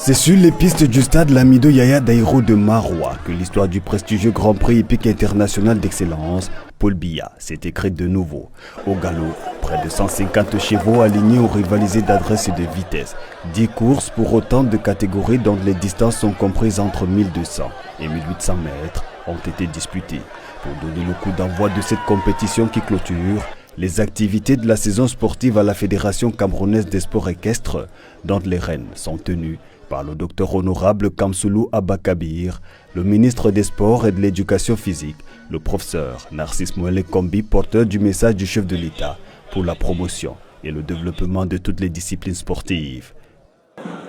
C'est sur les pistes du stade Lamido Yaya Daïro de Maroua que l'histoire du prestigieux Grand Prix hippique international d'excellence, Paul Biya, s'est écrite de nouveau. Au galop, près de 150 chevaux alignés ont rivalisé d'adresse et de vitesse. 10 courses pour autant de catégories dont les distances sont comprises entre 1200 et 1800 mètres ont été disputées. Pour donner le coup d'envoi de cette compétition qui clôture les activités de la saison sportive à la Fédération camerounaise des sports équestres, dont les rênes sont tenues par le docteur honorable Kamsoulou Abakabir, le ministre des Sports et de l'Éducation physique, le professeur Narcisse Mouele Kombi, porteur du message du chef de l'État pour la promotion et le développement de toutes les disciplines sportives.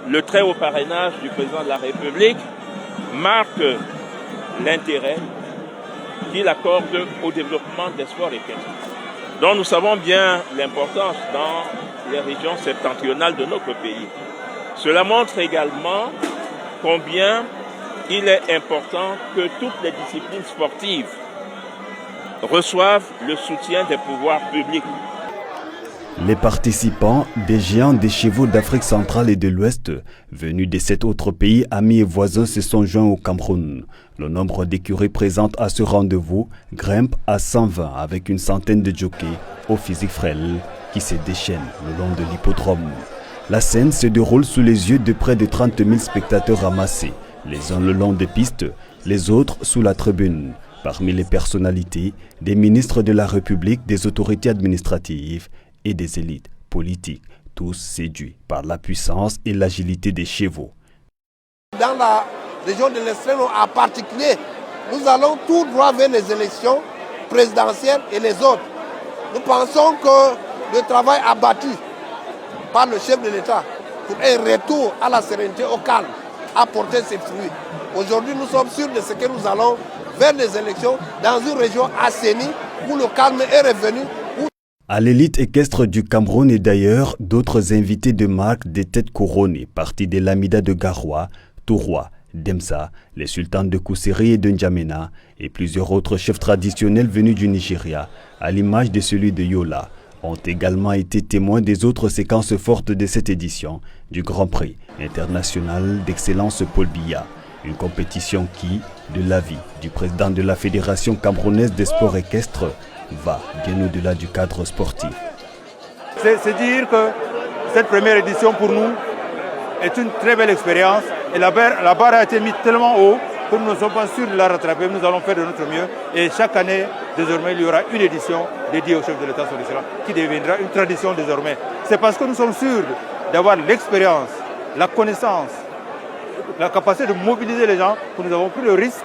Le très haut parrainage du président de la République marque l'intérêt qu'il accorde au développement des sports équestres, dont nous savons bien l'importance dans les régions septentrionales de notre pays. Cela montre également combien il est important que toutes les disciplines sportives reçoivent le soutien des pouvoirs publics. Les participants, des géants des chevaux d'Afrique centrale et de l'Ouest, venus de 7 autres pays amis et voisins, se sont joints au Cameroun. Le nombre d'écuries présentes à ce rendez-vous grimpe à 120 avec une centaine de jockeys au physique frêle qui se déchaînent le long de l'hippodrome. La scène se déroule sous les yeux de près de 30 000 spectateurs amassés, les uns le long des pistes, les autres sous la tribune. Parmi les personnalités, des ministres de la République, des autorités administratives et des élites politiques, tous séduits par la puissance et l'agilité des chevaux. Dans la région de l'Extrême en particulier, nous allons tout droit vers les élections présidentielles et les autres. Nous pensons que le travail abattu par le chef de l'État pour un retour à la sérénité, au calme, a porté ses fruits. Aujourd'hui, nous sommes sûrs de ce que nous allons vers les élections dans une région assainie où le calme est revenu. À l'élite équestre du Cameroun et d'ailleurs, d'autres invités de marque des têtes couronnées, partis de l'Amida de Garoua, Touroua, Demsa, les sultans de Kousséri et de N'Djamena et plusieurs autres chefs traditionnels venus du Nigeria, à l'image de celui de Yola, ont également été témoins des autres séquences fortes de cette édition du Grand Prix international d'excellence Paul Biya. Une compétition qui, de l'avis du président de la Fédération camerounaise des sports équestres, va bien au-delà du cadre sportif. C'est dire que cette première édition pour nous est une très belle expérience et la barre a été mise tellement haut que nous ne sommes pas sûrs de la rattraper. Nous allons faire de notre mieux et chaque année, désormais, il y aura une édition dédiée au chef de l'État sur l'Islam qui deviendra une tradition désormais. C'est parce que nous sommes sûrs d'avoir l'expérience, la connaissance, la capacité de mobiliser les gens que nous avons pris le risque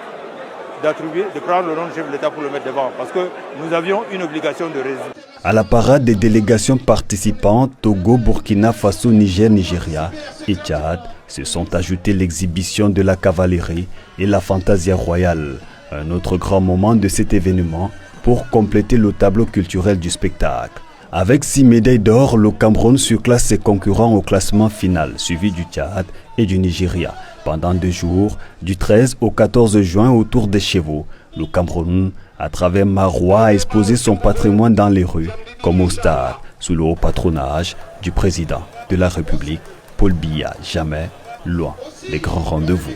de prendre le nom du chef de l'État pour le mettre devant, parce que nous avions une obligation de résister. À la parade des délégations participantes, Togo, Burkina Faso, Niger, Nigeria et Tchad se sont ajoutés l'exhibition de la cavalerie et la fantasia royale, un autre grand moment de cet événement pour compléter le tableau culturel du spectacle. Avec 6 médailles d'or, le Cameroun surclasse ses concurrents au classement final, suivi du Tchad et du Nigeria. Pendant 2 jours, du 13 au 14 juin, autour des chevaux, le Cameroun, à travers Maroua, a exposé son patrimoine dans les rues, comme au stade, sous le haut patronage du président de la République, Paul Biya, jamais loin des grands rendez-vous.